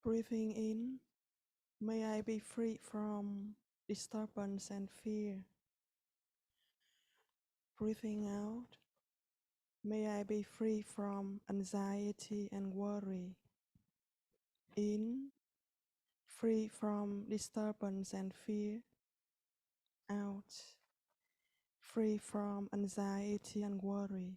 Breathing in, may I be free from disturbance and fear. Breathing out, may I be free from anxiety and worry. In, free from disturbance and fear. Out, free from anxiety and worry.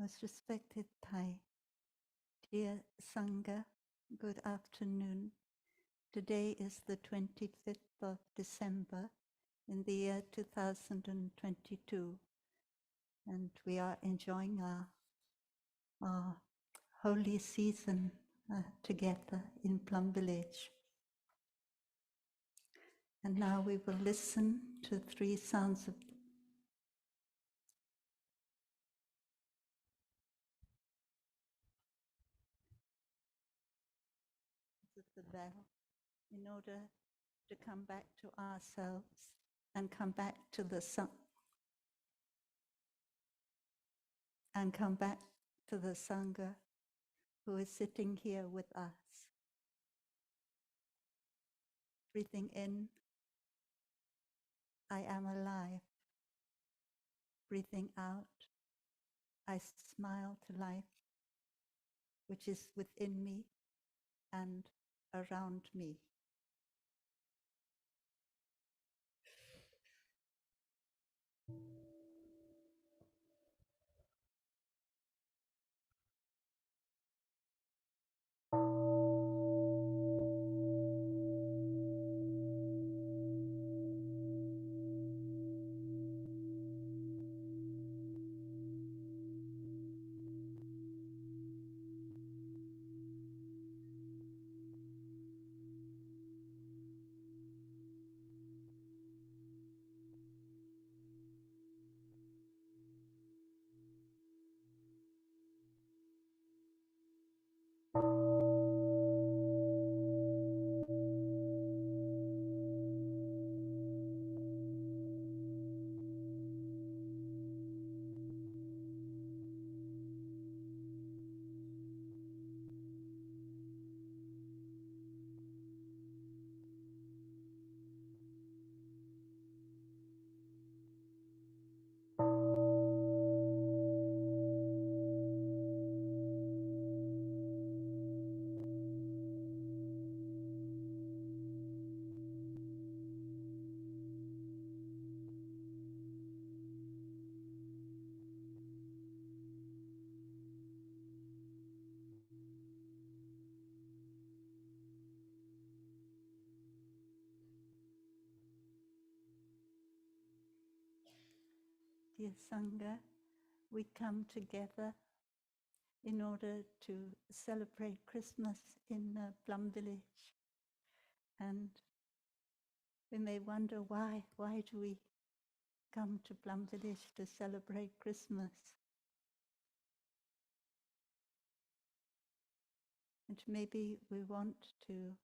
Most respected Thai, dear Sangha, good afternoon. Today is the 25th of December in the year 2022, and we are enjoying our holy season together in Plum Village. And now we will listen to three sounds of the bell in order to come back to ourselves and come back to the sun, and come back to the Sangha who is sitting here with us. Breathing in, I am alive. Breathing out, I smile to life, which is within me and around me. Dear Sangha, we come together in order to celebrate Christmas in Plum Village. And we may wonder why do we come to Plum Village to celebrate Christmas? And maybe we want to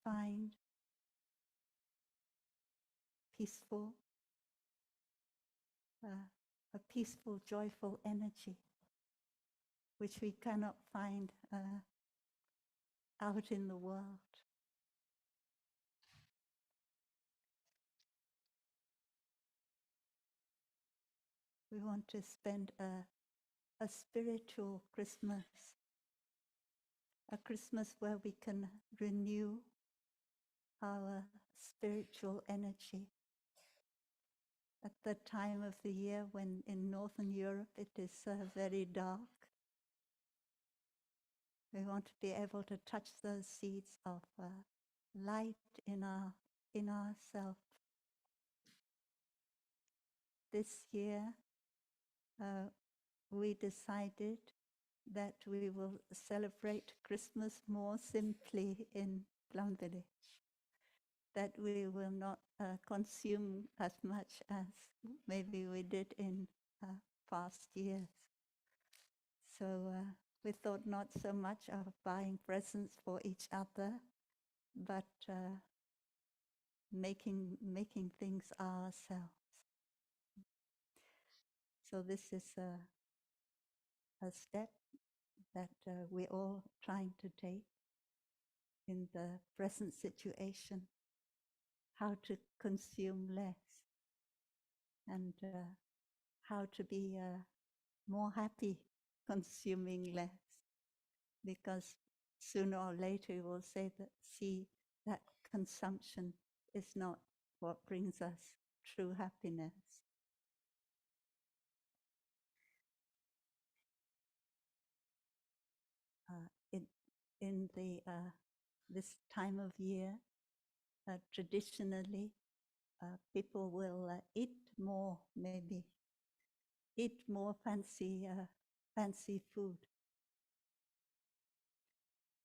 find peaceful, a peaceful, joyful energy, which we cannot find out in the world. We want to spend a spiritual Christmas, a Christmas where we can renew our spiritual energy. At the time of the year when in Northern Europe it is very dark, we want to be able to touch those seeds of light in ourselves. This year, we decided that we will celebrate Christmas more simply in Plum Village, that we will not consume as much as maybe we did in past years. So we thought not so much of buying presents for each other, but making things ourselves. So this is a step that we're all trying to take in the present situation, how to consume less and how to be more happy consuming less, because sooner or later we'll see that consumption is not what brings us true happiness. In this time of year, traditionally, people will eat more, maybe eat more fancy food.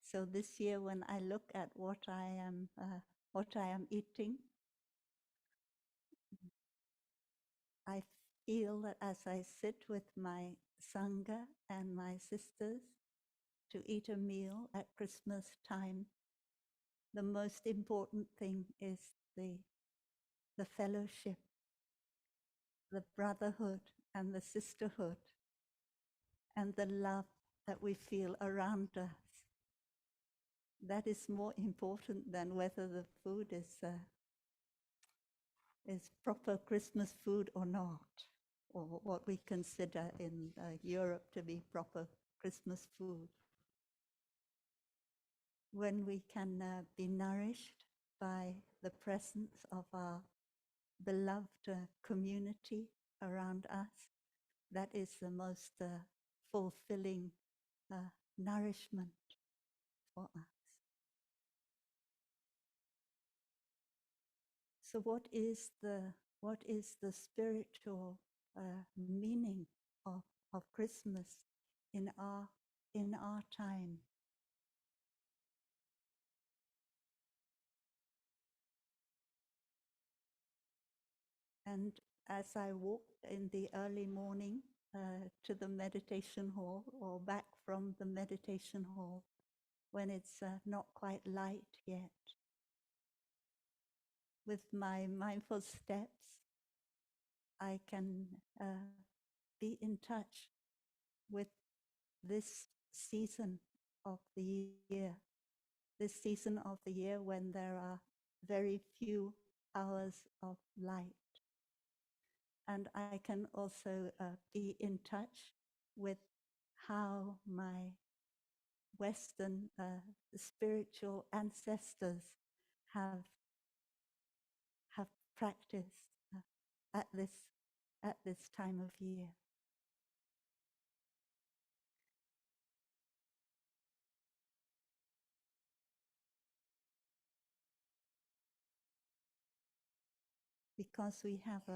So this year, when I look at what I am eating, I feel that as I sit with my Sangha and my sisters to eat a meal at Christmas time, the most important thing is the the fellowship, the brotherhood and the sisterhood, and the love that we feel around us. That is more important than whether the food is proper Christmas food or not, or what we consider in Europe to be proper Christmas food. When we can be nourished by the presence of our beloved community around us, that is the most fulfilling nourishment for us. So what is the spiritual meaning of Christmas in our time? And as I walked in the early morning to the meditation hall or back from the meditation hall when it's not quite light yet, with my mindful steps, I can be in touch with this season of the year, this season of the year when there are very few hours of light. And I can also be in touch with how my Western spiritual ancestors have practiced at this time of year. Because we have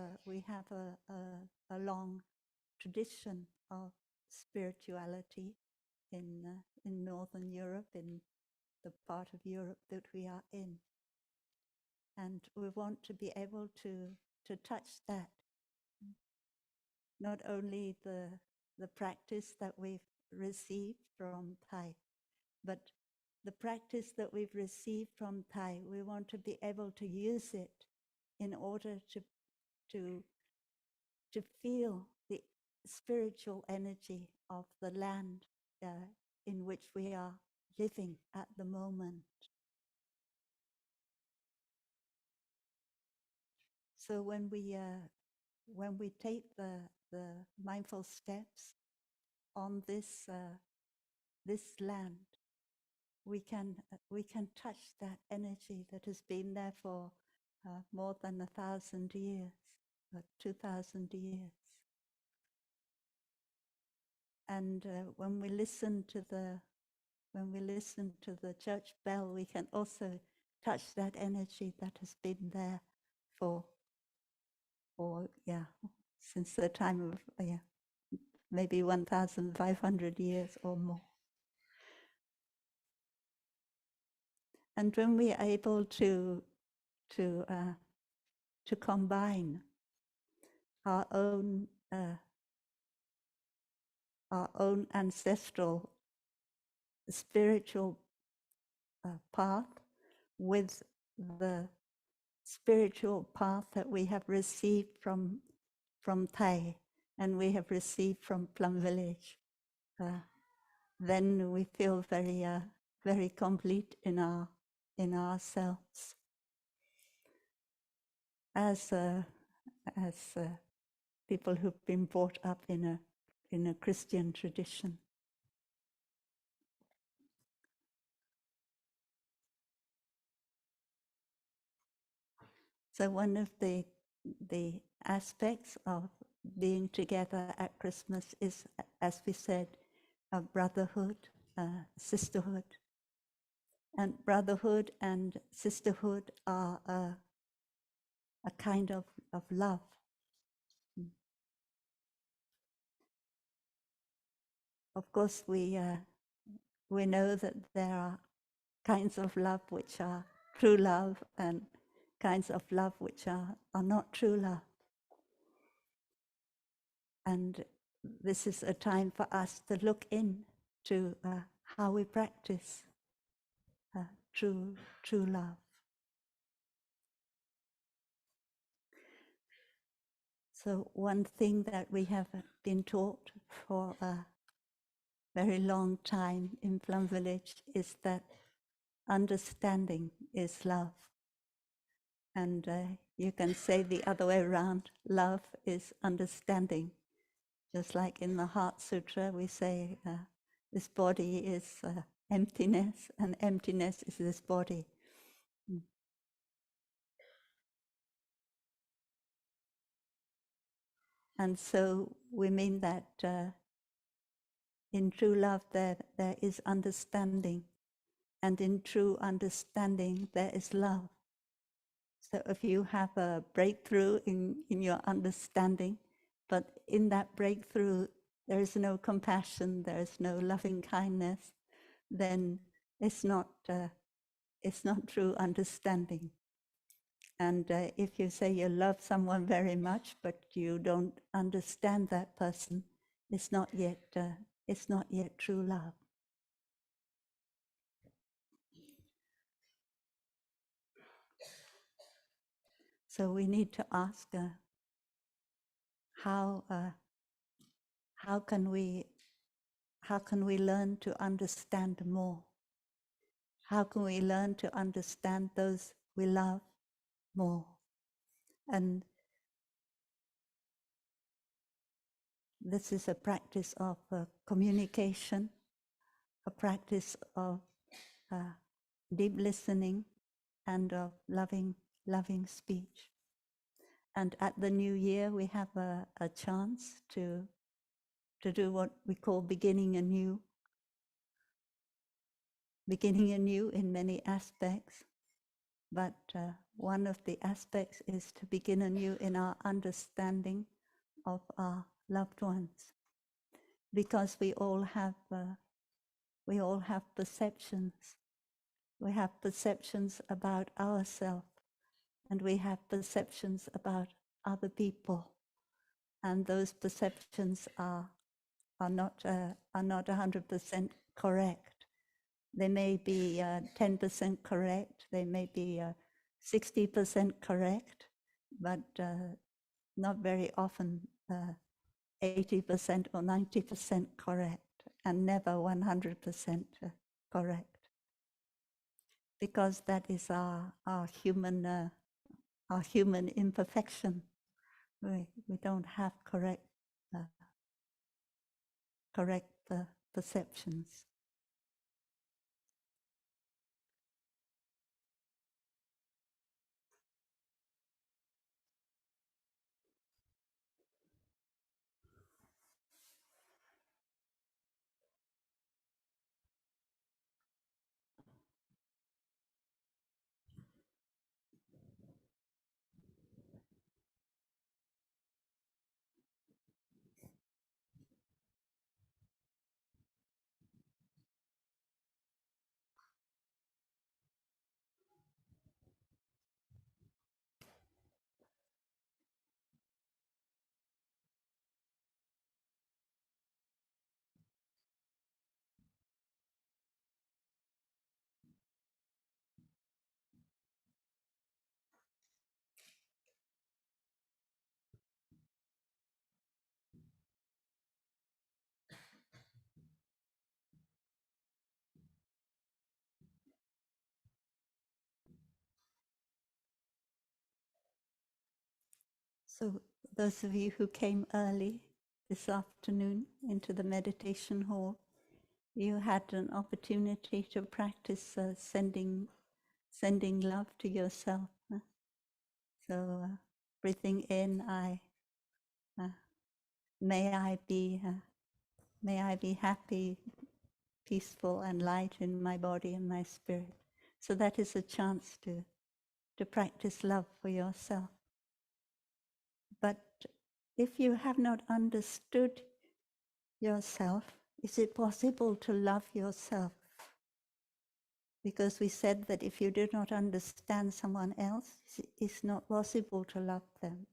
a long tradition of spirituality in Northern Europe, in the part of Europe that we are in, and we want to be able to touch that. Not only the practice that we've received from Thai, but the practice that we've received from Thai, we want to be able to use it in order to feel the spiritual energy of the land in which we are living at the moment. So when we take the mindful steps on this land, we can touch that energy that has been there for more than 1,000 years, 2,000 years. And when we listen to the church bell, we can also touch that energy that has been there for since the time of maybe 1,500 years or more. And when we are able to combine our own ancestral spiritual path with the spiritual path that we have received from Thai and we have received from Plum Village, then we feel very complete in ourselves as people who've been brought up in a Christian tradition. So one of the aspects of being together at Christmas is, as we said, a brotherhood, sisterhood. And brotherhood and sisterhood are a kind of love. Of course, we know that there are kinds of love which are true love and kinds of love which are not true love. And this is a time for us to look into how we practice true love. So one thing that we have been taught for a very long time in Plum Village is that understanding is love. And you can say the other way around, love is understanding. Just like in the Heart Sutra, we say this body is emptiness, and emptiness is this body. Mm. And so we mean that in true love there is understanding, and in true understanding there is love. So if you have a breakthrough in your understanding, but in that breakthrough there is no compassion, there is no loving kindness, then it's not true understanding. And if you say you love someone very much, but you don't understand that person, it's not yet true love. So we need to ask how can we learn to understand more? How can we learn to understand those we love more? And this is a practice of communication, a practice of deep listening, and of loving speech. And at the new year, we have a chance to do what we call beginning anew in many aspects. But one of the aspects is to begin anew in our understanding of our loved ones, because we all have perceptions. We have perceptions about ourselves, and we have perceptions about other people, and those perceptions are not 100% correct. They may be 10% correct. They may be 60% correct, but not very often 80% or 90% correct, and never 100% correct, because that is our human imperfection. We don't have correct perceptions. So those of you who came early this afternoon into the meditation hall, you had an opportunity to practice sending love to yourself. So breathing in, may I be happy, peaceful, and light in my body and my spirit. So that is a chance to practice love for yourself. But if you have not understood yourself, is it possible to love yourself? Because we said that if you do not understand someone else, it's not possible to love them.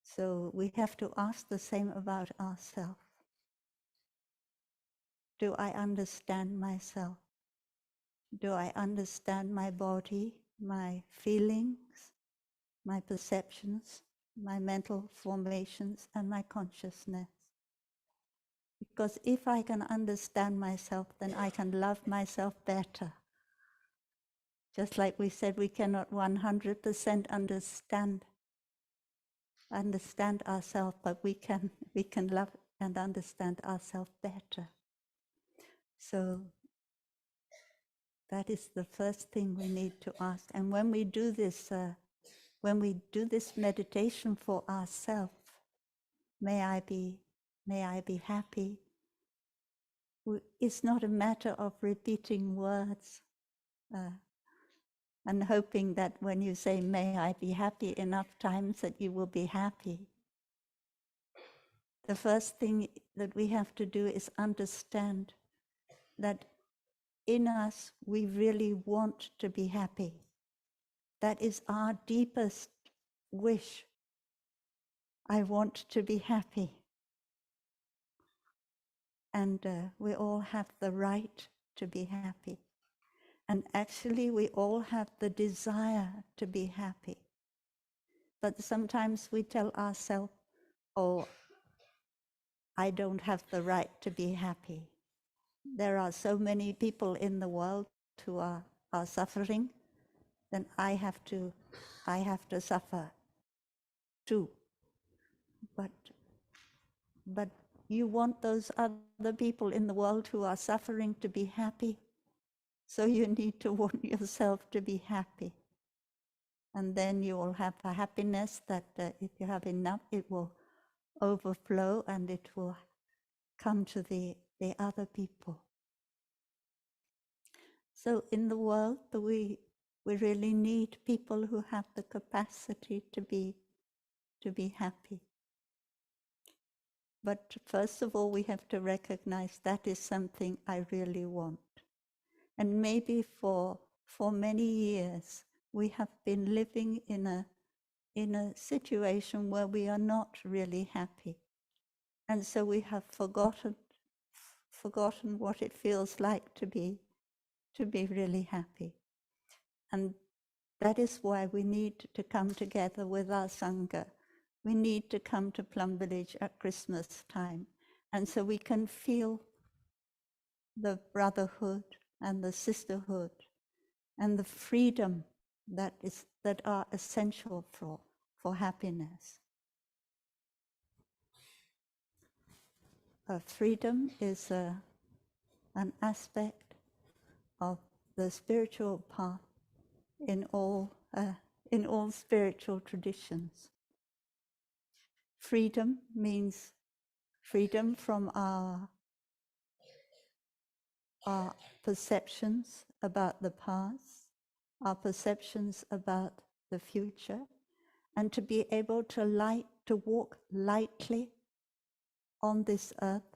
So we have to ask the same about ourselves. Do I understand myself? Do I understand my body, my feelings, my perceptions? my mental formations, and my consciousness. Because if I can understand myself, then I can love myself better. Just like we said, we cannot 100% understand ourselves, but we can love and understand ourselves better. So that is the first thing we need to ask. And when we do this meditation for ourselves, may I be happy. It's not a matter of repeating words and hoping that when you say, may I be happy enough times that you will be happy. The first thing that we have to do is understand that in us we really want to be happy. That is our deepest wish. I want to be happy. And we all have the right to be happy. And actually we all have the desire to be happy. But sometimes we tell ourselves, oh, I don't have the right to be happy. There are so many people in the world who are suffering, then I have to suffer too. But you want those other people in the world who are suffering to be happy, so you need to want yourself to be happy. And then you will have a happiness that if you have enough, it will overflow and it will come to the other people. So in the world, we really need people who have the capacity to be happy. But first of all, we have to recognize that is something I really want. And maybe for many years, we have been living in a situation where we are not really happy. And so we have forgotten what it feels like to be really happy. And that is why we need to come together with our Sangha. We need to come to Plum Village at Christmas time. And so we can feel the brotherhood and the sisterhood and the freedom that are essential for happiness. Freedom is an aspect of the spiritual path in all spiritual traditions. Freedom means freedom from our perceptions about the past, our perceptions about the future, and to be able to walk lightly on this earth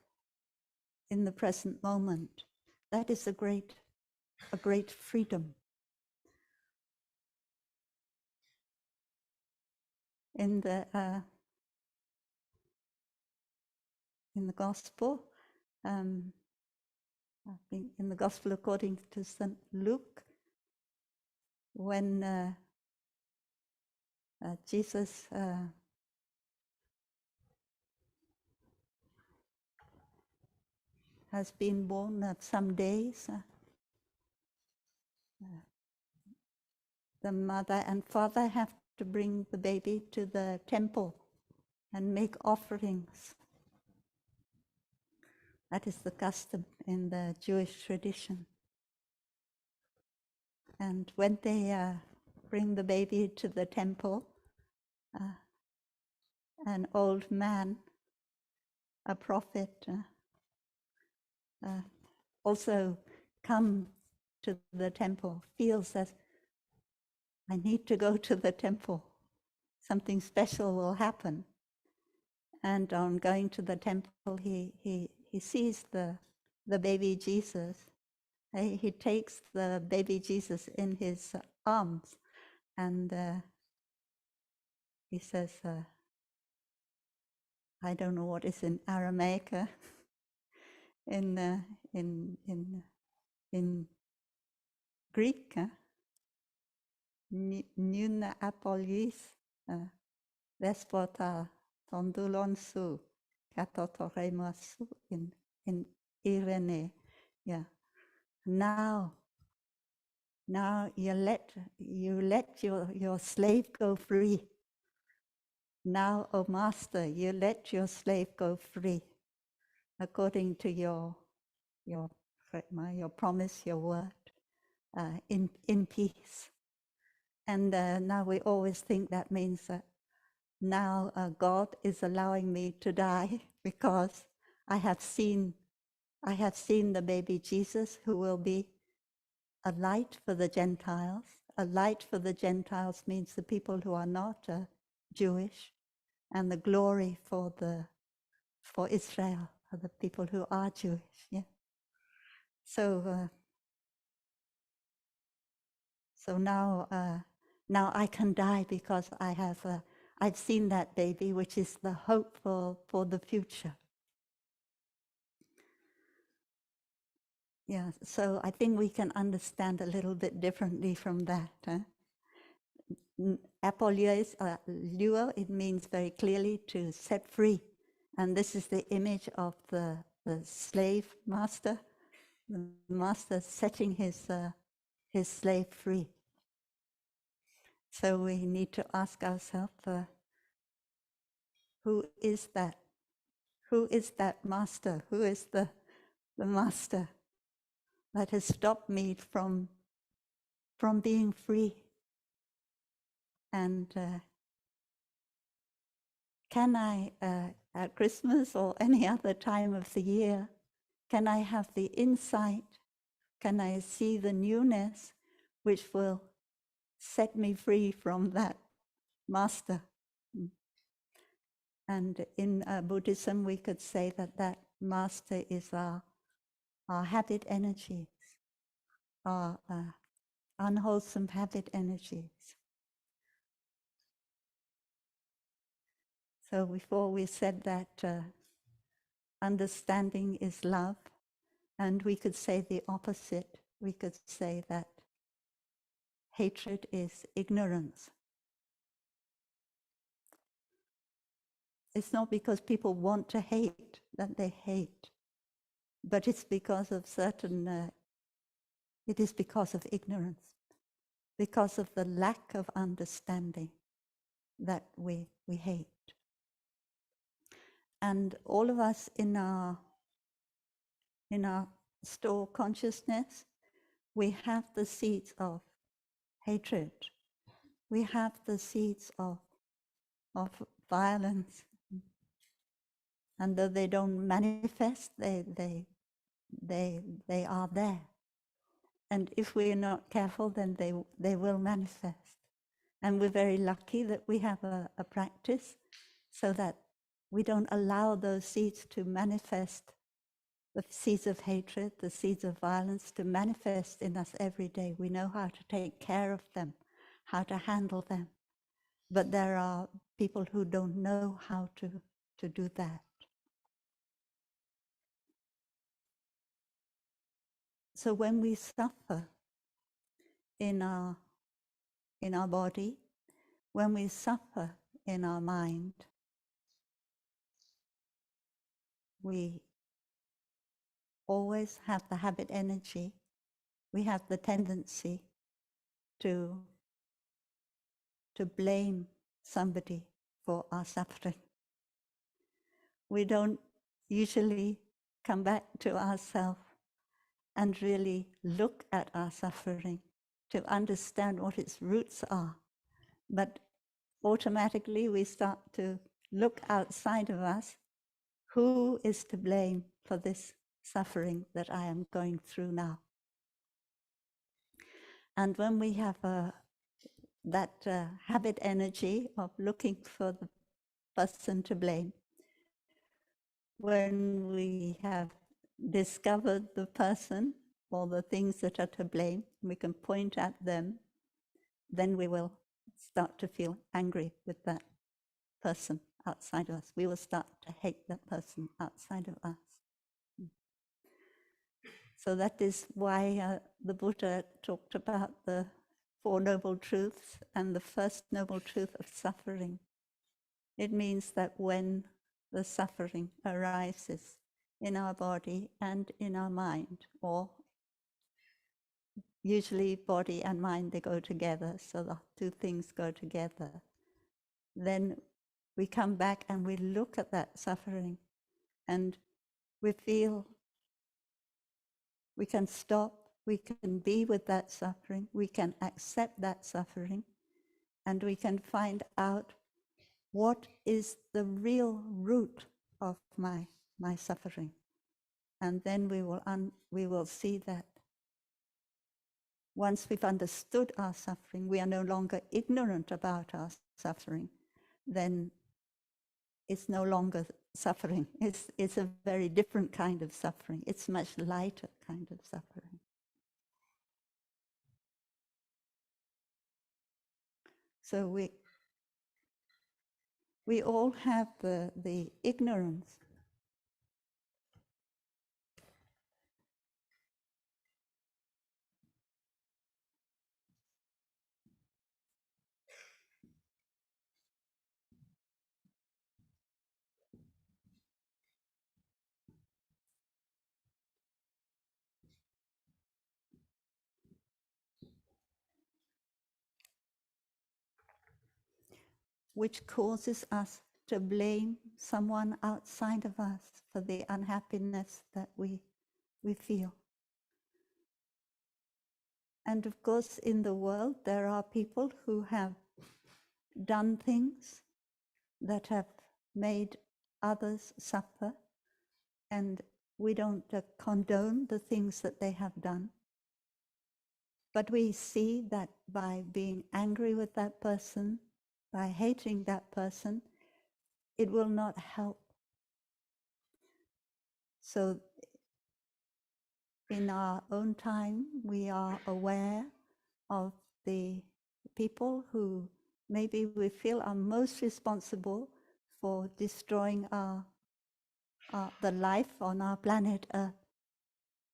in the present moment. That is a great freedom. In the gospel, I think in the gospel according to St. Luke, when Jesus has been born some days, the mother and father have to bring the baby to the temple and make offerings. That is the custom in the Jewish tradition. And when they bring the baby to the temple, an old man, a prophet, also come to the temple, feels that I need to go to the temple. Something special will happen. And on going to the temple, he sees the baby Jesus. He takes the baby Jesus in his arms, and he says, I don't know what is in Aramaic, in Greek, Nuna Apollis, Vespota tondulonsu katotoremasu in Irene. Yeah. Now you let your slave go free. Now, O Master, you let your slave go free according to your promise, your word, in peace. And now we always think that means that now God is allowing me to die because I have seen the baby Jesus, who will be a light for the Gentiles. A light for the Gentiles means the people who are not Jewish, and the glory for Israel, for the people who are Jewish. Yeah. So so now I can die because I've seen that baby, which is the hope for the future. Yeah. So I think we can understand a little bit differently from that. Lure, it means very clearly to set free. And this is the image of the slave master, the master setting his slave free. So we need to ask ourselves, who is that? Who is that master? Who is the master that has stopped me from being free? And can I, at Christmas or any other time of the year, can I have the insight? Can I see the newness which will set me free from that master? And in Buddhism, we could say that master is our habit energies, our unwholesome habit energies. So before we said that understanding is love, and we could say the opposite. We could say that hatred is ignorance. It's not because people want to hate that they hate, but it's because of it is because of ignorance, because of the lack of understanding that we hate. And all of us in our store consciousness, we have the seeds of hatred. We have the seeds of violence. And though they don't manifest, they are there. And if we are not careful, then they will manifest. And we're very lucky that we have a practice so that we don't allow those seeds to manifest, the seeds of hatred, the seeds of violence to manifest in us every day. We know how to take care of them, how to handle them. But there are people who don't know how to do that. So when we suffer in our body, when we suffer in our mind, we always have the habit energy. We have the tendency to blame somebody for our suffering. We don't usually come back to ourselves and really look at our suffering to understand what its roots are. But automatically we start to look outside of us. Who is to blame for this suffering that I am going through now? And when we have that habit energy of looking for the person to blame, when we have discovered the person or the things that are to blame, we can point at them, then we will start to feel angry with that person outside of us. We will start to hate that person outside of us. So that is why the Buddha talked about the Four Noble Truths and the first noble truth of suffering. It means that when the suffering arises in our body and in our mind, or usually body and mind, they go together, so the two things go together, then we come back and we look at that suffering and we feel we can stop, we can be with that suffering, we can accept that suffering, and we can find out what is the real root of my suffering. And then we will see that once we've understood our suffering, we are no longer ignorant about our suffering, then it's no longer suffering. It's a very different kind of suffering. It's much lighter kind of suffering. So we all have the ignorance. Which causes us to blame someone outside of us for the unhappiness that we feel. And of course, in the world, there are people who have done things that have made others suffer, and we don't condone the things that they have done. But we see that by being angry with that person, by hating that person, it will not help. So in our own time, we are aware of the people who maybe we feel are most responsible for destroying the life on our planet Earth.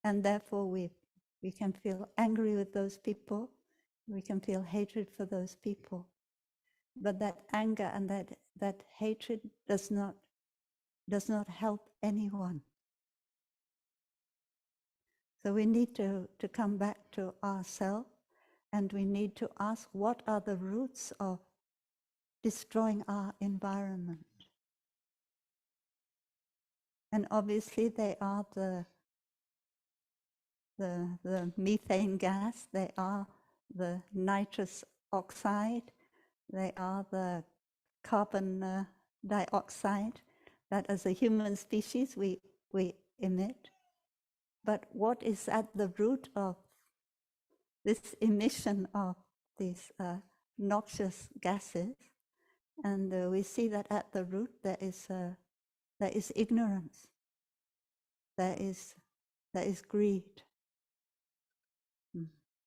And therefore we can feel angry with those people, we can feel hatred for those people. But that anger and that hatred does not help anyone. So we need to come back to ourselves, and we need to ask, what are the roots of destroying our environment? And obviously they are the methane gas, they are the nitrous oxide, they are the carbon dioxide that as a human species we emit. But what is at the root of this emission of these noxious gases? And we see that at the root there is ignorance, there is greed,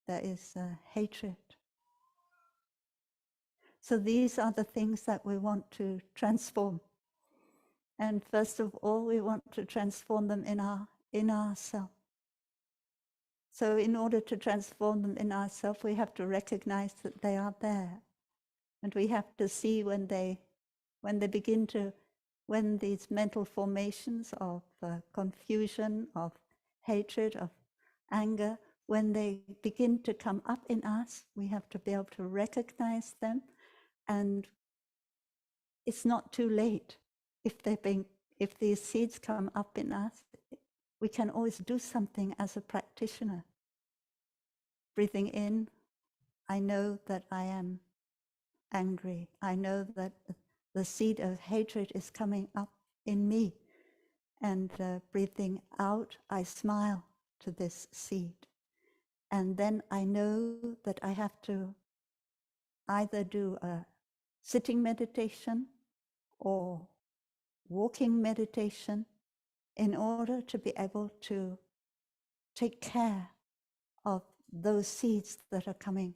there is hatred. So these are the things that we want to transform. And first of all, we want to transform them in ourselves. So in order to transform them in ourselves, we have to recognize that they are there. And we have to see when these mental formations of confusion, of hatred, of anger, when they begin to come up in us, we have to be able to recognize them. And it's not too late. If these seeds come up in us, we can always do something as a practitioner. Breathing in, I know that I am angry. I know that the seed of hatred is coming up in me. And breathing out, I smile to this seed. And then I know that I have to either do a sitting meditation or walking meditation in order to be able to take care of those seeds that are coming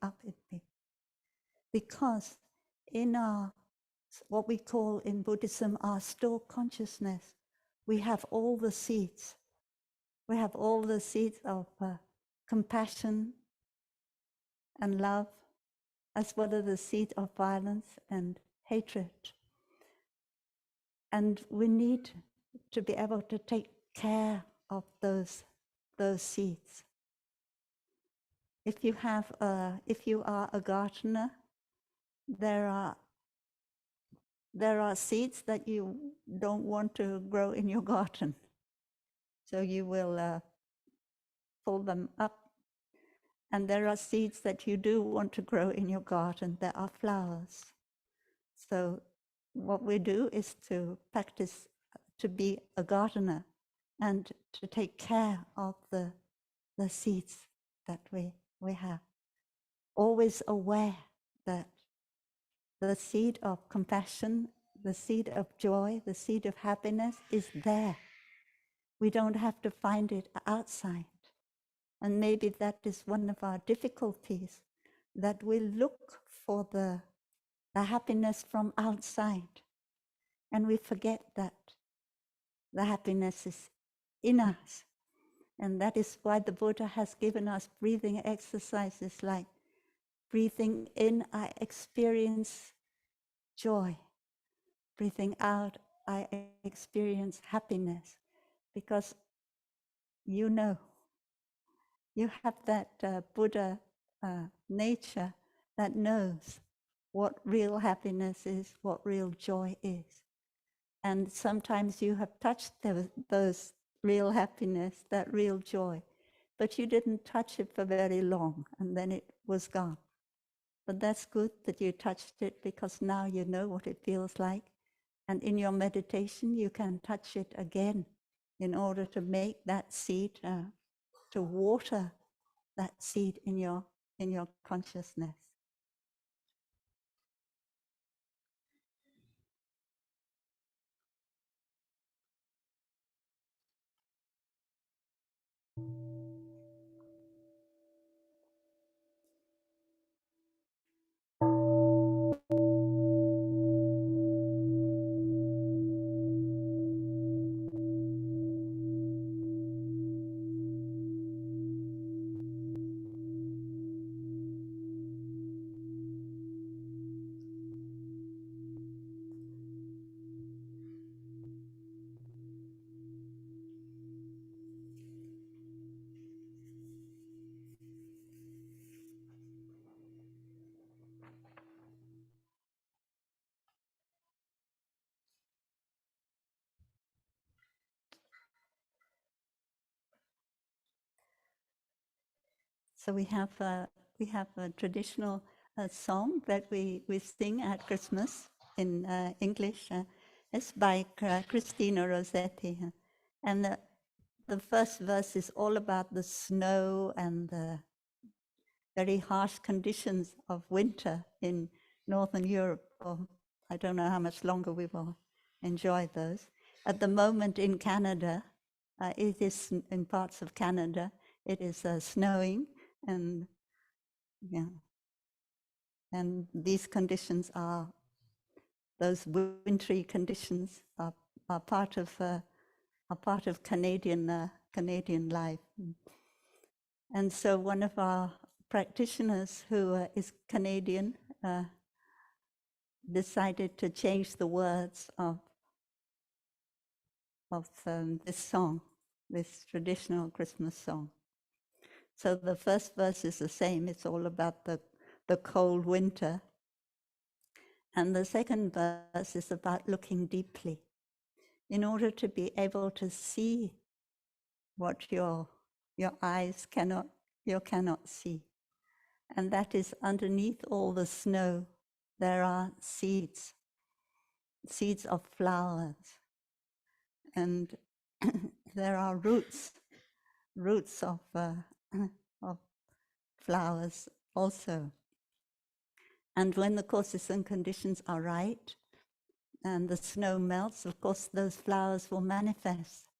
up in me. Because in our, what we call in Buddhism, our stored consciousness, we have all the seeds. We have all the seeds of compassion and love, as well as the seed of violence and hatred. And we need to be able to take care of those seeds. If you are a gardener, there are seeds that you don't want to grow in your garden. So you will pull them up. And there are seeds that you do want to grow in your garden. There are flowers. So what we do is to practice to be a gardener and to take care of the seeds that we have. Always aware that the seed of compassion, the seed of joy, the seed of happiness is there. We don't have to find it outside. And maybe that is one of our difficulties, that we look for the happiness from outside. And we forget that the happiness is in us. And that is why the Buddha has given us breathing exercises like breathing in, I experience joy. Breathing out, I experience happiness. Because you know, you have that Buddha nature that knows what real happiness is, what real joy is. And sometimes you have touched those real happiness, that real joy, but you didn't touch it for very long, and then it was gone. But that's good that you touched it, because now you know what it feels like. And in your meditation, you can touch it again in order to make that seed, to water that seed in your consciousness. So we have a traditional song that we sing at Christmas in English. It's by Christina Rossetti, and the first verse is all about the snow and the very harsh conditions of winter in Northern Europe. Or I don't know how much longer we will enjoy those. At the moment in Canada, it is in parts of Canada, it is snowing, and yeah, and these conditions are, those wintry conditions are part of Canadian life. And so one of our practitioners who is Canadian decided to change the words of this song, this traditional Christmas song. So the first verse is the same. It's all about the cold winter. And the second verse is about looking deeply in order to be able to see what your eyes cannot see. And that is underneath all the snow, there are seeds of flowers. And there are roots of of flowers also. And when the causes and conditions are right, and the snow melts, of course, those flowers will manifest.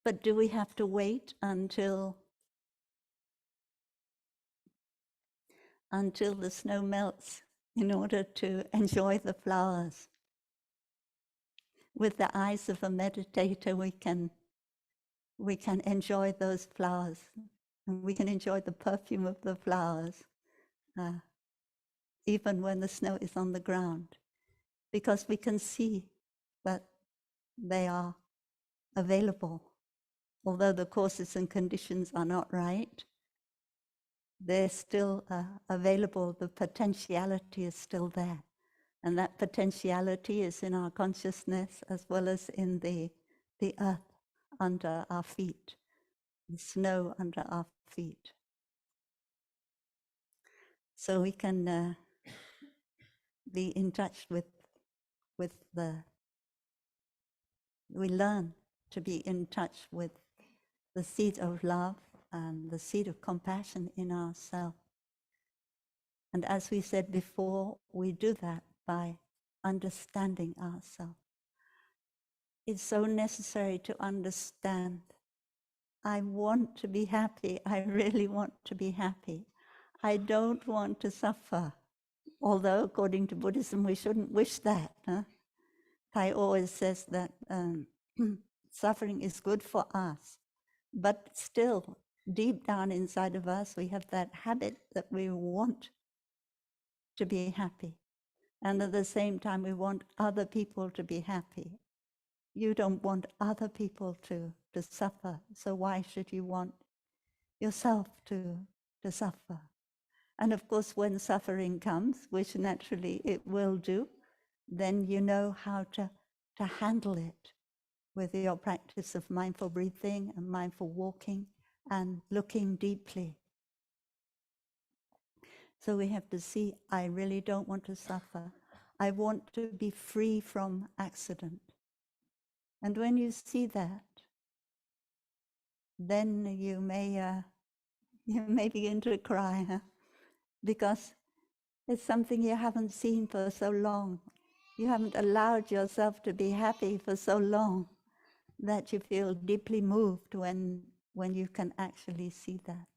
But do we have to wait until the snow melts in order to enjoy the flowers? With the eyes of a meditator, we can enjoy those flowers, and we can enjoy the perfume of the flowers even when the snow is on the ground, because we can see that they are available. Although the causes and conditions are not right, they're still available. The potentiality is still there. And that potentiality is in our consciousness as well as in the earth under our feet, the snow under our feet. So we can be in touch with we learn to be in touch with the seed of love and the seed of compassion in ourselves. And as we said before, we do that by understanding ourselves. It's so necessary to understand. I want to be happy. I really want to be happy. I don't want to suffer. Although, according to Buddhism, we shouldn't wish that. Huh? Thai always says that suffering is good for us. But still, deep down inside of us, we have that habit that we want to be happy. And at the same time, we want other people to be happy. You don't want other people to suffer. So why should you want yourself to suffer? And of course, when suffering comes, which naturally it will do, then you know how to handle it with your practice of mindful breathing and mindful walking and looking deeply. So we have to see, I really don't want to suffer. I want to be free from accident. And when you see that, then you may begin to cry, huh? Because it's something you haven't seen for so long. You haven't allowed yourself to be happy for so long that you feel deeply moved when you can actually see that.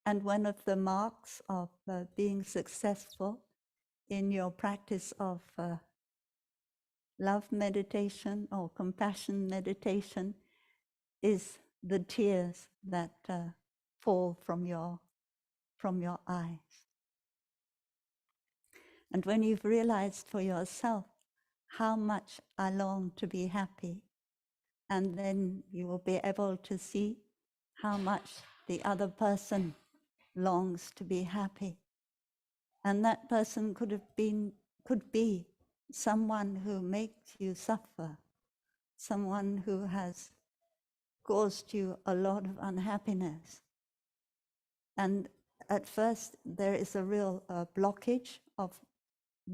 And one of the marks of being successful in your practice of love meditation or compassion meditation is the tears that fall from your eyes. And when you've realized for yourself how much I long to be happy, and then you will be able to see how much the other person longs to be happy. And that person could be someone who makes you suffer, someone who has caused you a lot of unhappiness. And at first there is a real blockage of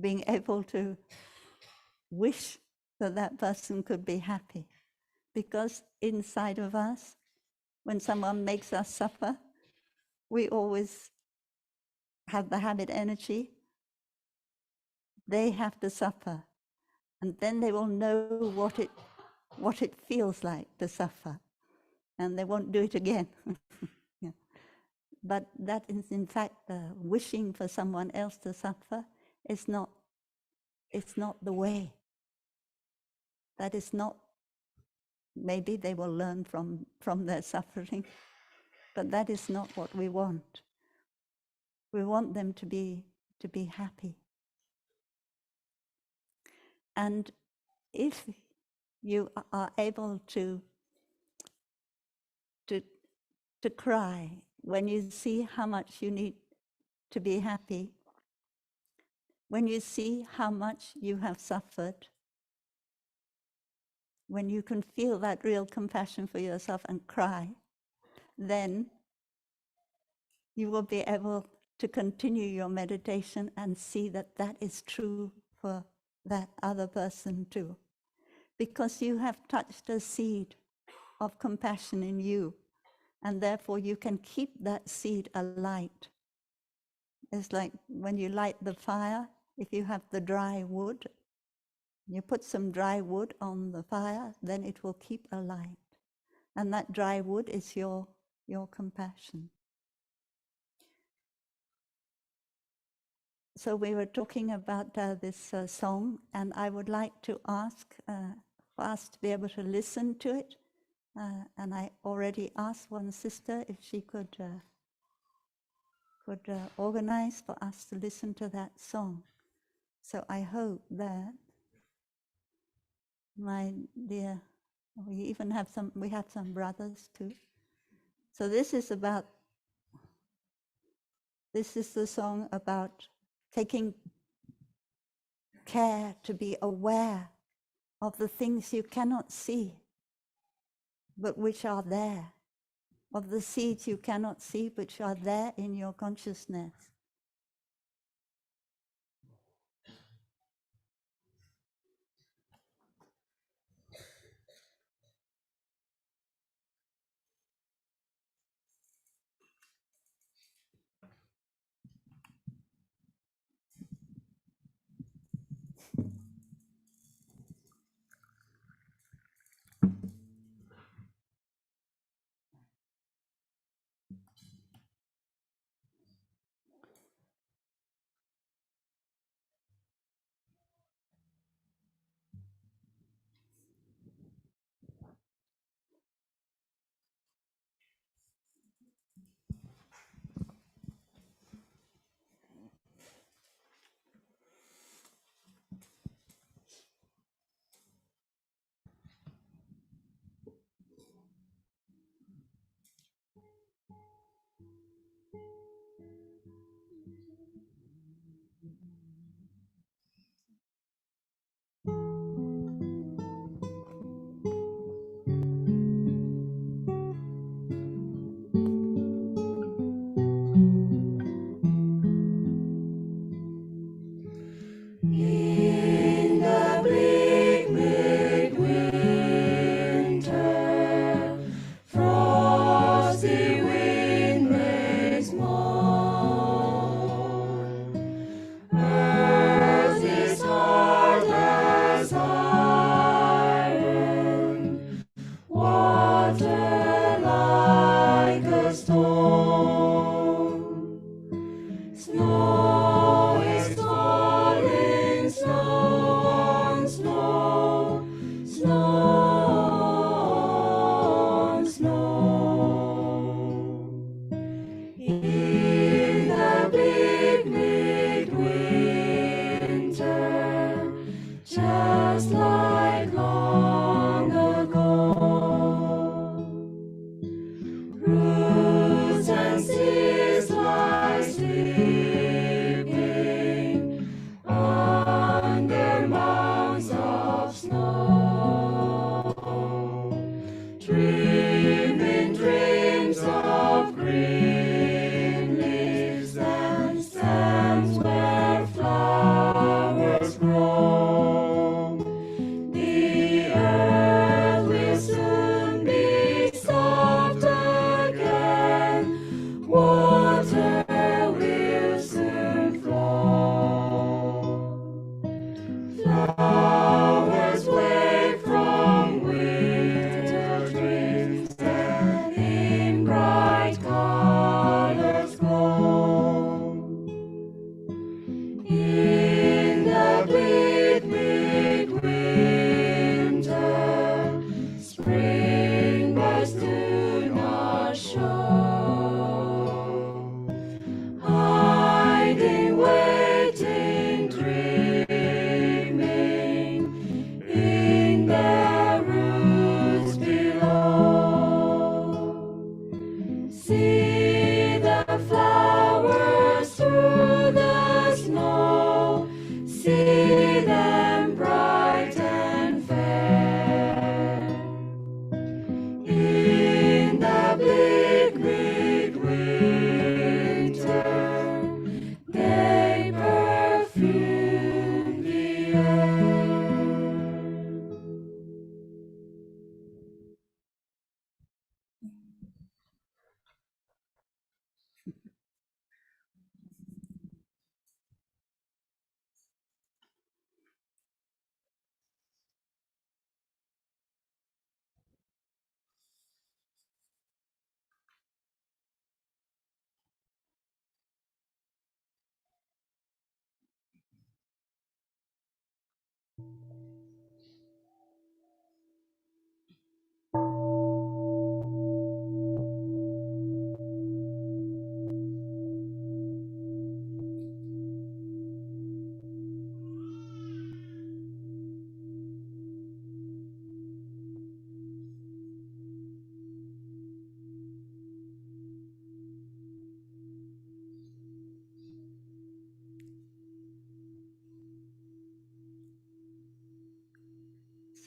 being able to wish that that person could be happy. Because inside of us, when someone makes us suffer, we always have the habit energy. They have to suffer. And then they will know what it feels like to suffer. And they won't do it again. Yeah. But that is in fact wishing for someone else to suffer. It's not the way. That is not, maybe they will learn from their suffering, but that is not what we want. We want them to be happy. And if you are able to cry when you see how much you need to be happy, when you see how much you have suffered, when you can feel that real compassion for yourself and cry, then you will be able to continue your meditation and see that that is true for that other person too. Because you have touched a seed of compassion in you, and therefore you can keep that seed alight. It's like when you light the fire, if you have the dry wood, you put some dry wood on the fire, then it will keep alight. And that dry wood is your compassion. So we were talking about this song, and I would like to ask for us to be able to listen to it. And I already asked one sister if she could could organize for us to listen to that song. So I hope that my dear, we have some brothers too. So this is the song about taking care to be aware of the things you cannot see, but which are there, of the seeds you cannot see, but which are there in your consciousness.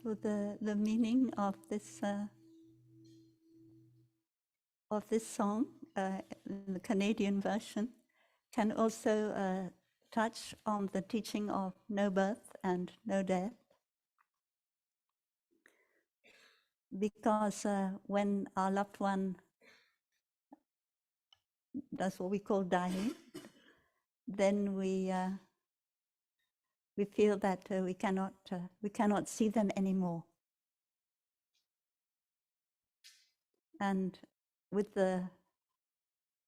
So the meaning of this song in the Canadian version can also touch on the teaching of no birth and no death, because when our loved one does what we call dying, then we feel that we cannot see them anymore. And with the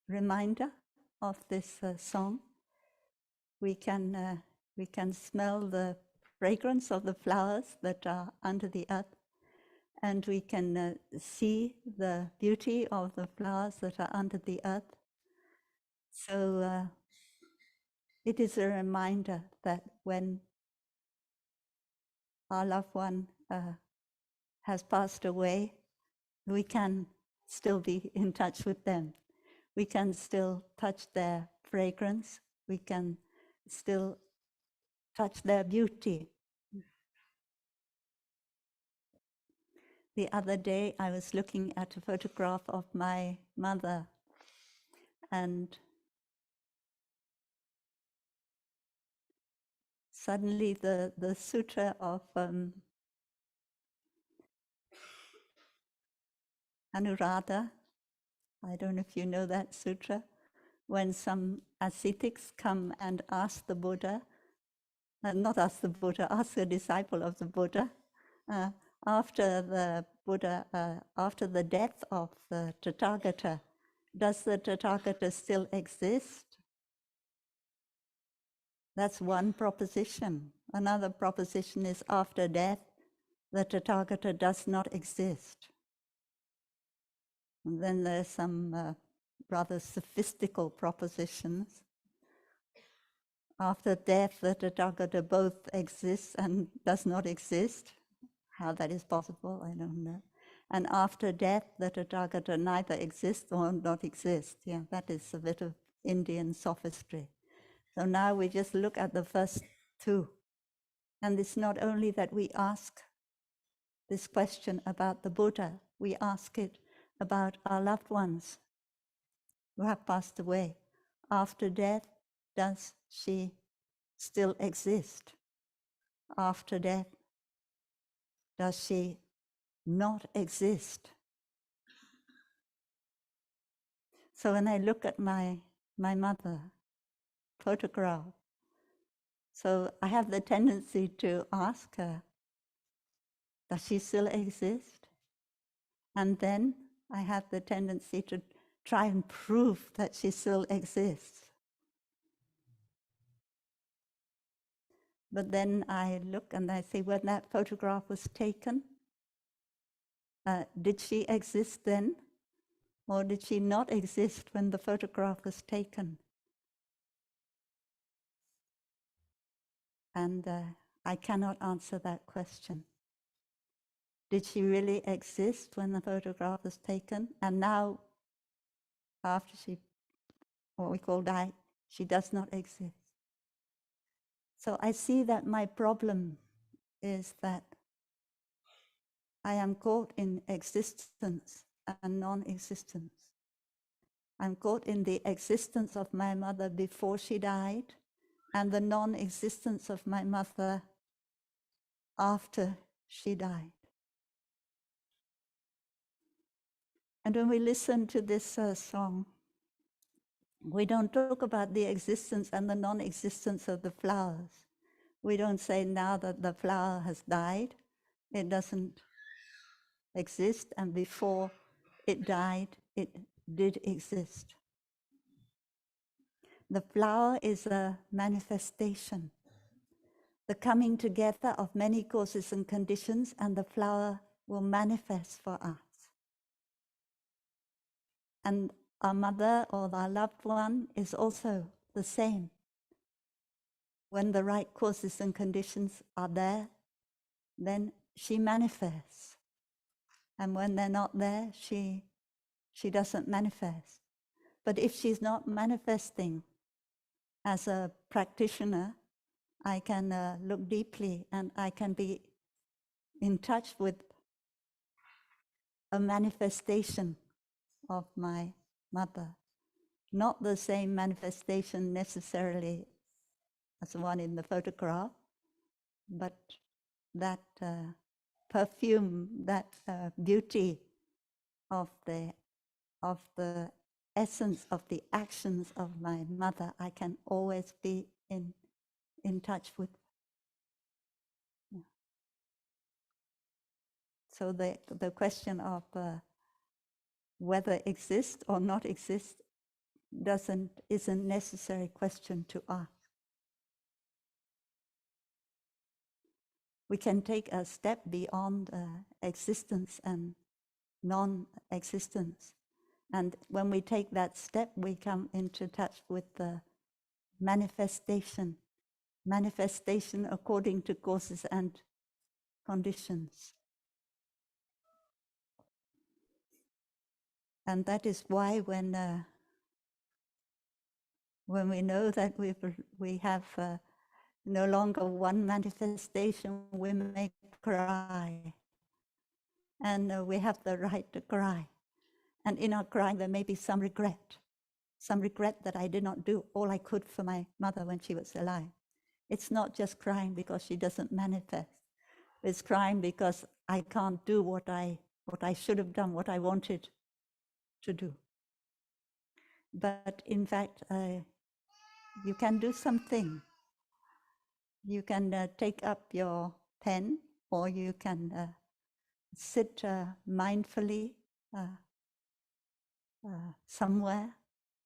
reminder of this song, we can smell the fragrance of the flowers that are under the earth, and we can see the beauty of the flowers that are under the earth. So it is a reminder that when our loved one has passed away, we can still be in touch with them. We can still touch their fragrance. We can still touch their beauty. The other day, I was looking at a photograph of my mother, and suddenly the sutra of Anuradha, I don't know if you know that sutra, when some ascetics come and ask the Buddha, not ask the Buddha, ask a disciple of the Buddha, uh, after the death of the Tathagata, does the Tathagata still exist? That's one proposition. Another proposition is after death, the Tathagata does not exist. And then there's some rather sophistical propositions. After death, the Tathagata both exists and does not exist. How that is possible, I don't know. And after death, the Tathagata neither exists or not exist. Yeah, that is a bit of Indian sophistry. So now we just look at the first two. And it's not only that we ask this question about the Buddha, we ask it about our loved ones who have passed away. After death, does she still exist? After death, does she not exist? So when I look at my mother photograph, so I have the tendency to ask her, does she still exist? And then I have the tendency to try and prove that she still exists. But then I look and I say, when that photograph was taken, did she exist then? Or did she not exist when the photograph was taken? And I cannot answer that question. Did she really exist when the photograph was taken? And now, after she, what we call died, she does not exist. So I see that my problem is that I am caught in existence and non-existence. I'm caught in the existence of my mother before she died and the non-existence of my mother after she died. And when we listen to this song, we don't talk about the existence and the non-existence of the flowers. We don't say now that the flower has died, it doesn't exist, and before it died, it did exist. The flower is a manifestation, the coming together of many causes and conditions, and the flower will manifest for us. And our mother or our loved one is also the same. When the right causes and conditions are there, then she manifests. And when they're not there, she doesn't manifest. But if she's not manifesting, as a practitioner, I can look deeply and I can be in touch with a manifestation of my mother. Not the same manifestation necessarily as the one in the photograph, but that perfume, that beauty of the essence of the actions of my mother, I can always be in touch with. Yeah. So the question of whether exist or not exist isn't necessary question to ask. We can take a step beyond existence and non-existence. And when we take that step, we come into touch with the manifestation according to causes and conditions. And that is why when we know that we have no longer one manifestation, we may cry. And we have the right to cry. And in our crying, there may be some regret that I did not do all I could for my mother when she was alive. It's not just crying because she doesn't manifest. It's crying because I can't do what I should have done, what I wanted to do. But in fact, you can do something. You can take up your pen, or you can sit mindfully somewhere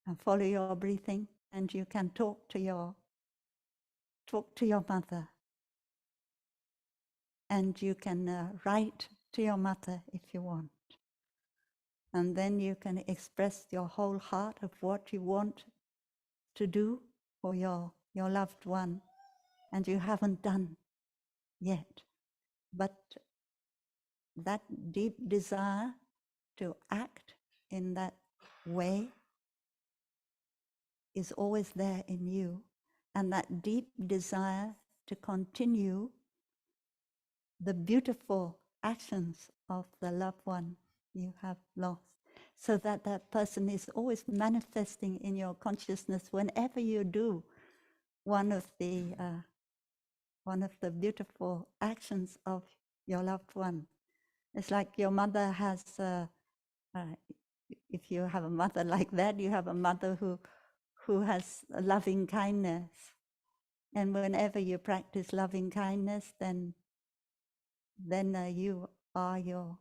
and follow your breathing, and you can talk to your mother, and you can write to your mother if you want, and then you can express your whole heart of what you want to do for your loved one, and you haven't done yet, but that deep desire to act in that way is always there in you, and that deep desire to continue the beautiful actions of the loved one you have lost, so that that person is always manifesting in your consciousness whenever you do one of the beautiful actions of your loved one. It's like your mother has, if you have a mother like that, you have a mother who has a loving kindness. And whenever you practice loving kindness, then you are your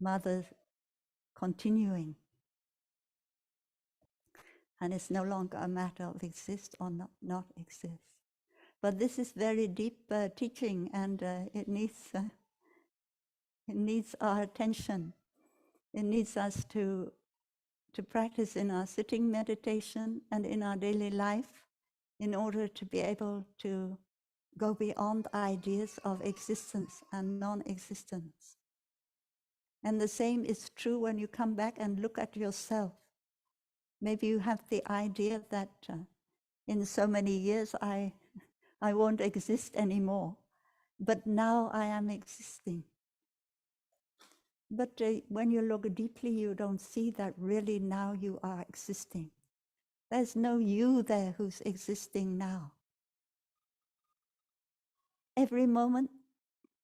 mother continuing. And it's no longer a matter of exist or not exist. But this is very deep teaching, and it needs our attention. It needs us to practice in our sitting meditation and in our daily life in order to be able to go beyond ideas of existence and non-existence. And the same is true when you come back and look at yourself. Maybe you have the idea that in so many years I won't exist anymore, but now I am existing. But when you look deeply, you don't see that really now you are existing. There's no you there who's existing now. Every moment,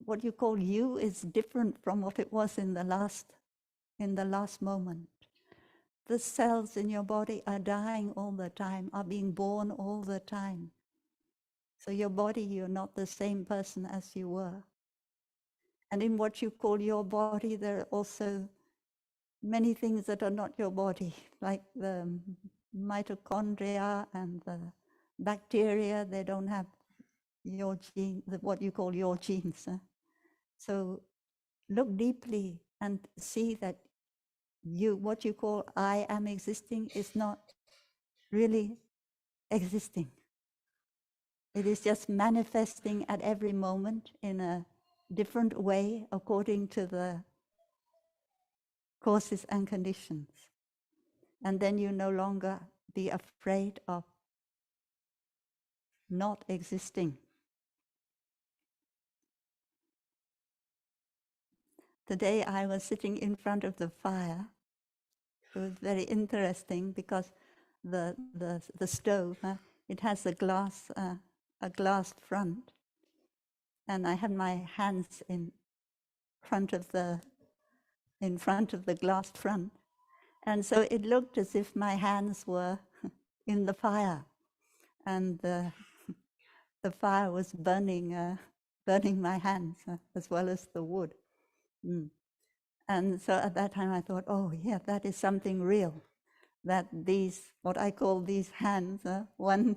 what you call you is different from what it was in the last moment. The cells in your body are dying all the time, are being born all the time. So your body, you're not the same person as you were. And in what you call your body, there are also many things that are not your body, like the mitochondria and the bacteria. They don't have your gene, what you call your genes. So look deeply and see that what you call I am existing is not really existing. It is just manifesting at every moment in a different way according to the causes and conditions. And then you no longer be afraid of not existing. today I was sitting in front of the fire. It was very interesting because the stove, it has a glass front, and I had my hands front of the in front of the glass front, and so it looked as if my hands were in the fire, and the fire was burning my hands as well as the wood. Mm. And so at that time I thought, oh yeah, that is something real. That these, what I call these hands, one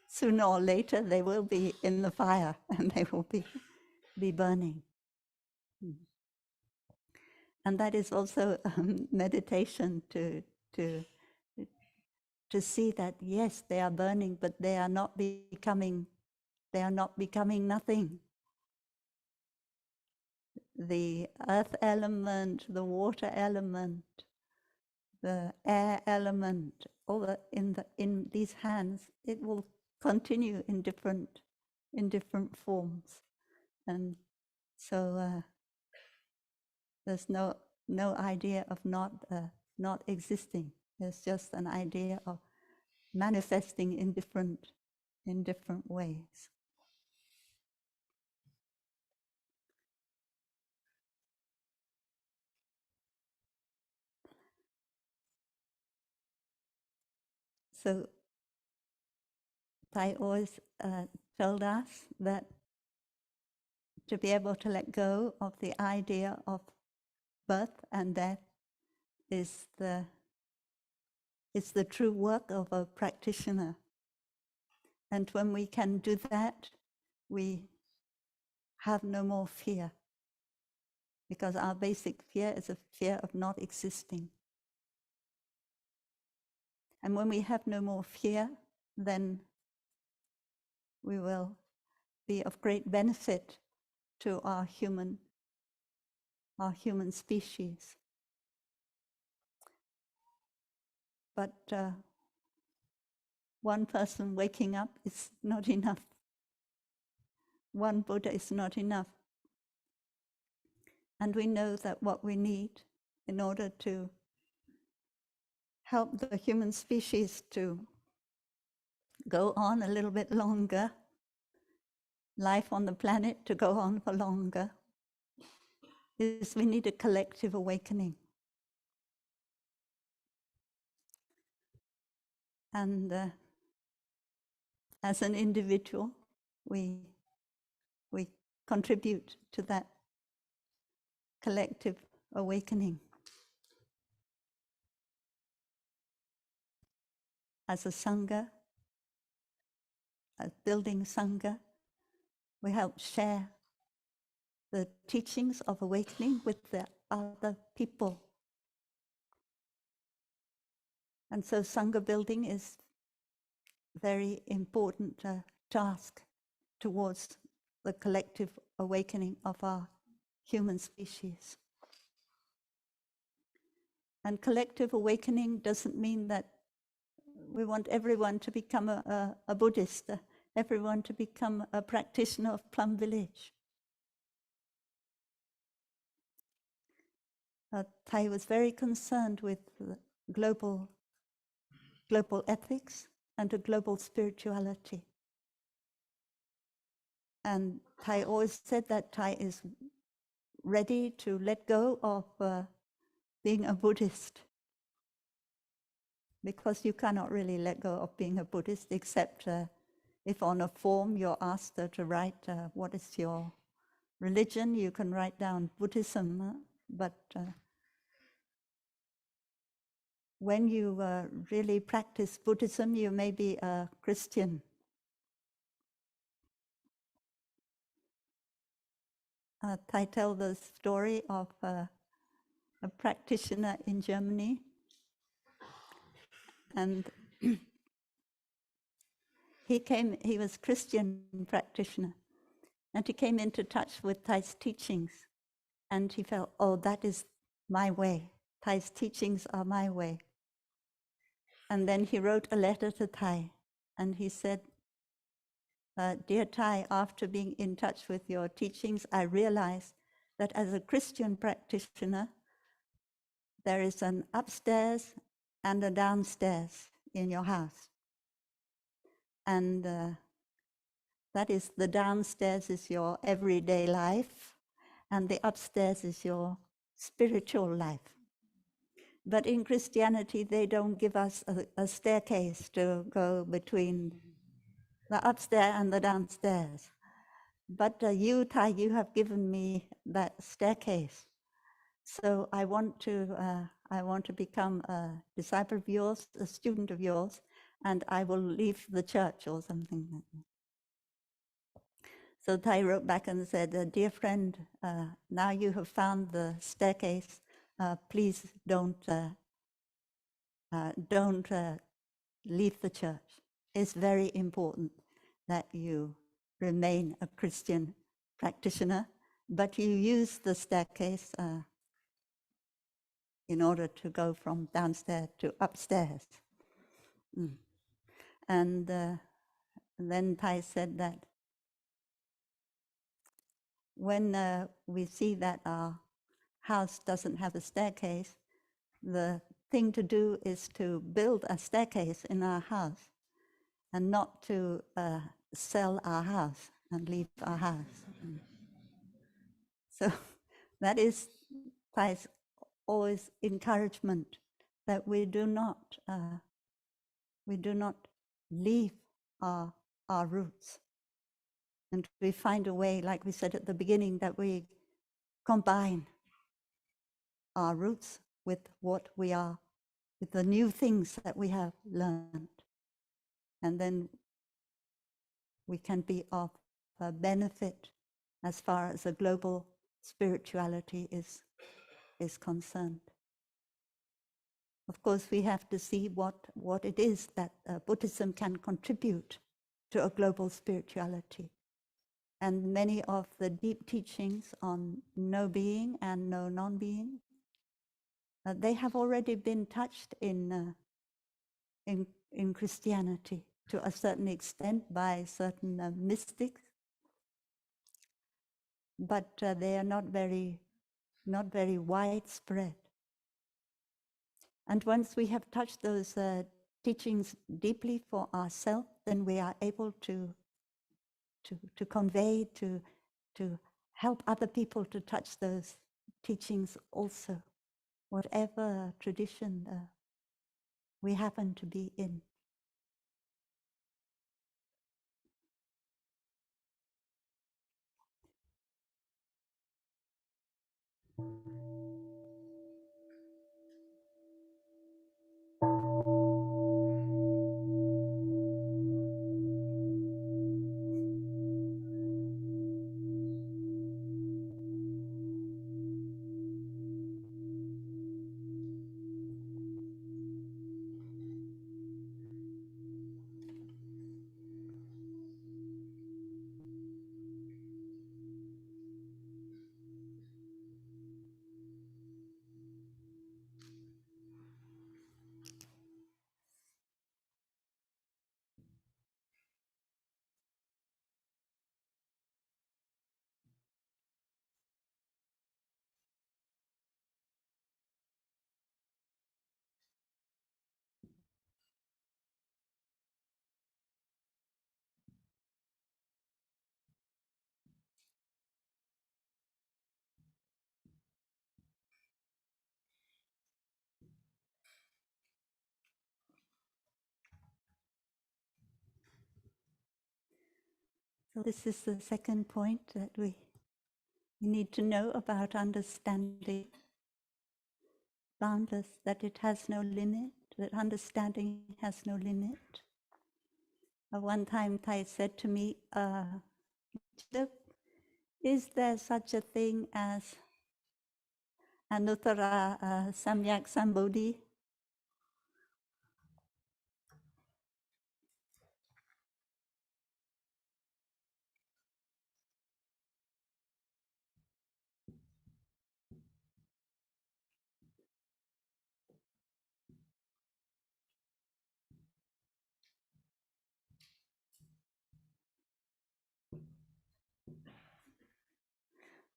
sooner or later they will be in the fire and they will be burning. Mm. And that is also meditation to to see that yes, they are burning, but they are not becoming nothing. The earth element, the water element, the air element, all in these hands, it will continue in different forms, and so there's no idea of not existing. There's just an idea of manifesting in different ways. So Thai always told us that to be able to let go of the idea of birth and death is the true work of a practitioner. And when we can do that, we have no more fear, because our basic fear is a fear of not existing. And when we have no more fear, then we will be of great benefit to our human species. But one person waking up is not enough. One Buddha is not enough. And we know that what we need in order to help the human species to go on a little bit longer, life on the planet to go on for longer, is we need a collective awakening. And as an individual, we contribute to that collective awakening. As a sangha, as building sangha, we help share the teachings of awakening with the other people. And so sangha building is a very important task towards the collective awakening of our human species. And collective awakening doesn't mean that we want everyone to become a Buddhist, everyone to become a practitioner of Plum Village. Thai was very concerned with global ethics and a global spirituality. And Thai always said that Thai is ready to let go of being a Buddhist, because you cannot really let go of being a Buddhist except if on a form you're asked to write what is your religion, you can write down Buddhism, but when you really practice Buddhism, you may be a Christian. Thai tell the story of a practitioner in Germany, and he was Christian practitioner, and he came into touch with Thai's teachings, and he felt, oh, that is my way. Thai's teachings are my way. And then he wrote a letter to Thai, and he said, Dear Thai, after being in touch with your teachings, I realized that as a Christian practitioner, there is an upstairs and a downstairs in your house. And that is, the downstairs is your everyday life, and the upstairs is your spiritual life. But in Christianity, they don't give us a staircase to go between the upstairs and the downstairs. But you, Tai, you have given me that staircase. So I want to become a disciple of yours, a student of yours, and I will leave the church or something like that. So Tai wrote back and said, "Dear friend, now you have found the staircase. Please don't leave the church. It's very important that you remain a Christian practitioner, but you use the staircase in order to go from downstairs to upstairs." Mm. And then Tai said that when we see that our house doesn't have a staircase, the thing to do is to build a staircase in our house and not to sell our house and leave our house. Mm. So that is Thai's always encouragement, that we do not leave our roots, and we find a way, like we said at the beginning, that we combine our roots with what we are, with the new things that we have learned, and then we can be of benefit as far as a global spirituality is concerned. Of course, we have to see what it is that Buddhism can contribute to a global spirituality. And many of the deep teachings on no being and no non-being, they have already been touched in Christianity to a certain extent by certain mystics, but they are not very widespread. And once we have touched those teachings deeply for ourselves, then we are able to convey, to help other people to touch those teachings also, whatever tradition we happen to be in. So this is the second point that we need to know about understanding boundless, that it has no limit, that understanding has no limit. One time Thai said to me, "Look, is there such a thing as Anuttara Samyak Sambodhi?"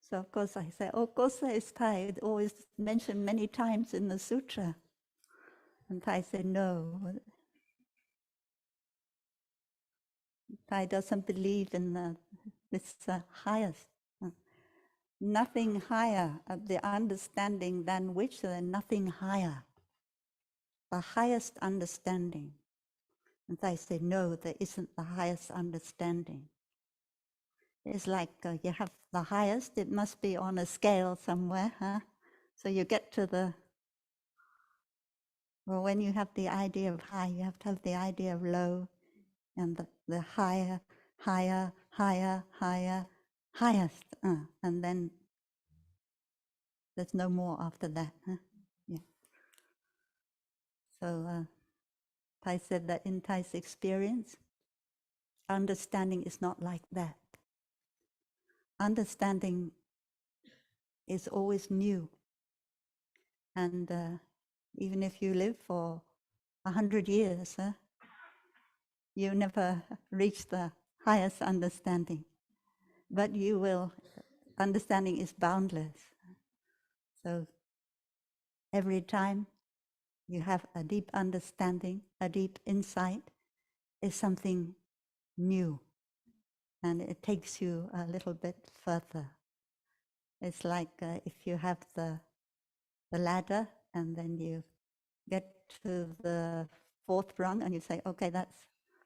So of course I say, oh, Kosa is Thai. It's always mentioned many times in the sutra. And Thai said, no. Thai doesn't believe in this highest. Nothing higher of the understanding than which there nothing higher. The highest understanding. And Thai said, no, there isn't the highest understanding. It's like you have the highest, it must be on a scale somewhere, huh? So you get to well, when you have the idea of high, you have to have the idea of low, and the higher, higher, higher, higher, highest. And then there's no more after that. Huh? Yeah. So Thai said that in Thai's experience, understanding is not like that. Understanding is always new. And even if you live for 100 years, you never reach the highest understanding. But you will, understanding is boundless. So every time you have a deep understanding, a deep insight, is something new. And it takes you a little bit further. It's like if you have the ladder and then you get to the fourth rung and you say, okay, that's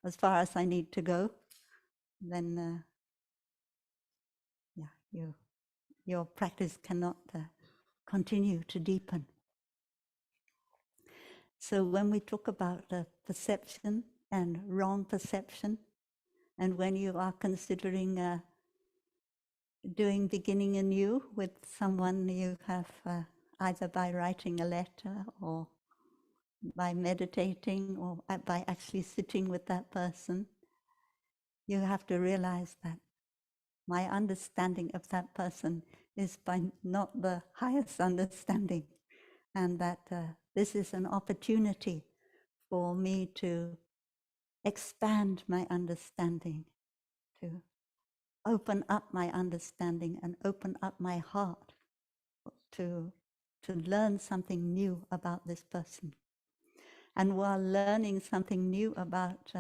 as far as I need to go, then your practice cannot continue to deepen. So when we talk about perception and wrong perception, and when you are considering doing beginning anew with someone you have either by writing a letter or by meditating or by actually sitting with that person, you have to realize that my understanding of that person is by not the highest understanding, and that this is an opportunity for me to expand my understanding, to open up my understanding and open up my heart to learn something new about this person. And while learning something new about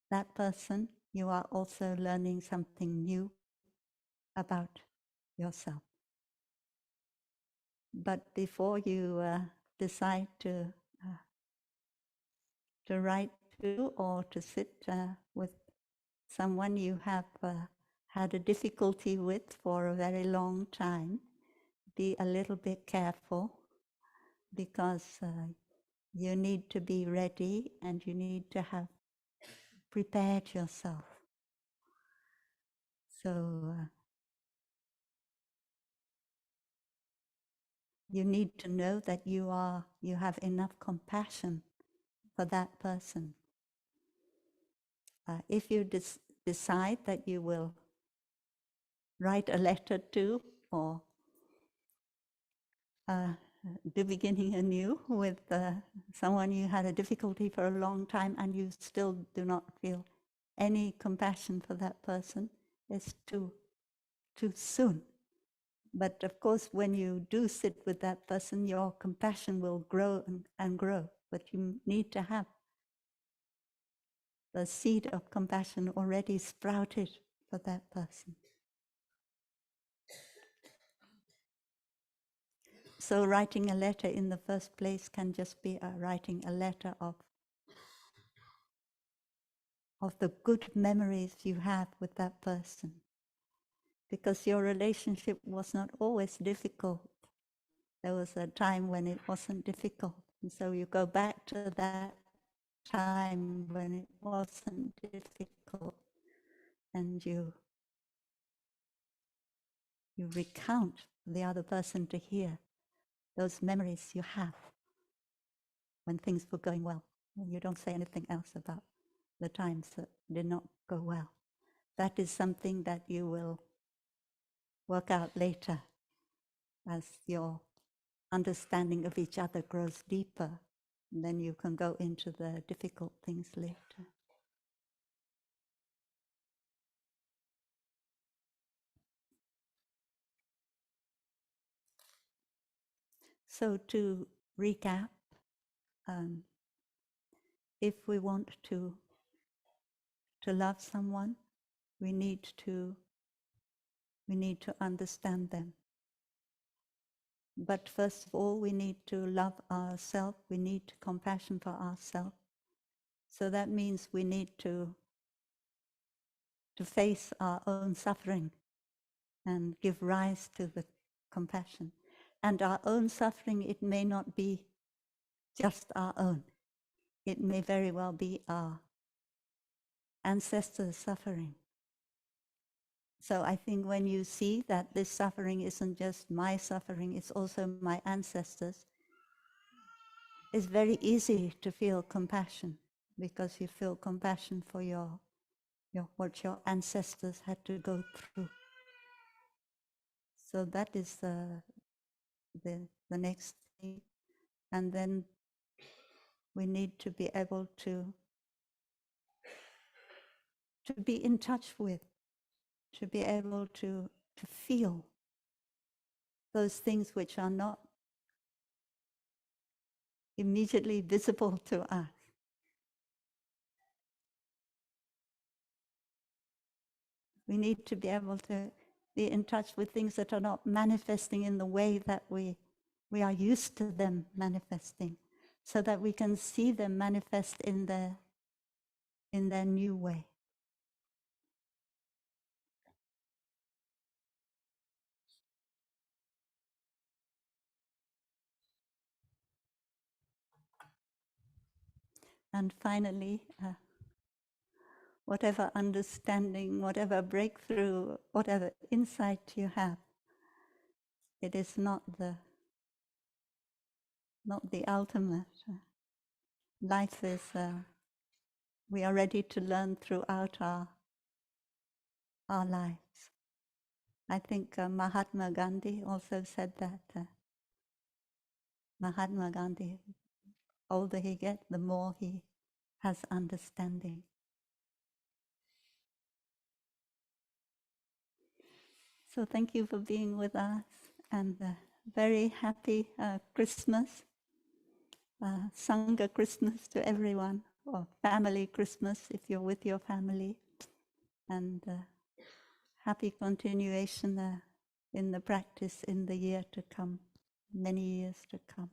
that person, you are also learning something new about yourself. But before you decide to write to or to sit with someone you have had a difficulty with for a very long time, be a little bit careful, because you need to be ready and you need to have prepared yourself. So you need to know that you have enough compassion for that person. If you decide that you will write a letter to or do beginning anew with someone you had a difficulty for a long time and you still do not feel any compassion for that person, it's too soon. But of course, when you do sit with that person, your compassion will grow and grow. But you need to have the seed of compassion already sprouted for that person. So writing a letter in the first place can just be writing a letter of the good memories you have with that person. Because your relationship was not always difficult. There was a time when it wasn't difficult. And so you go back to that time when it wasn't difficult and you recount for the other person to hear those memories you have when things were going well. And you don't say anything else about the times that did not go well. That is something that you will work out later as your understanding of each other grows deeper. And then you can go into the difficult things later. So to recap, um, if we want to love someone, we need to understand them. But first of all, we need to love ourselves. We need compassion for ourselves. So that means we need to face our own suffering and give rise to the compassion. And our own suffering, it may not be just our own. It may very well be our ancestors' suffering. So I think when you see that this suffering isn't just my suffering, it's also my ancestors', it's very easy to feel compassion, because you feel compassion for what your ancestors had to go through. So that is the next thing. And then we need to be able to be in touch with, to be able to feel those things which are not immediately visible to us. We need to be able to be in touch with things that are not manifesting in the way that we are used to them manifesting, so that we can see them manifest in their new way. And finally, whatever understanding, whatever breakthrough, whatever insight you have, it is not the ultimate. Life is, we are ready to learn throughout our lives. I think Mahatma Gandhi also said that. Mahatma Gandhi, older he gets, the more he has understanding. So thank you for being with us, and very happy Christmas, Sangha Christmas to everyone, or family Christmas if you're with your family, and happy continuation in the practice in the year to come, many years to come.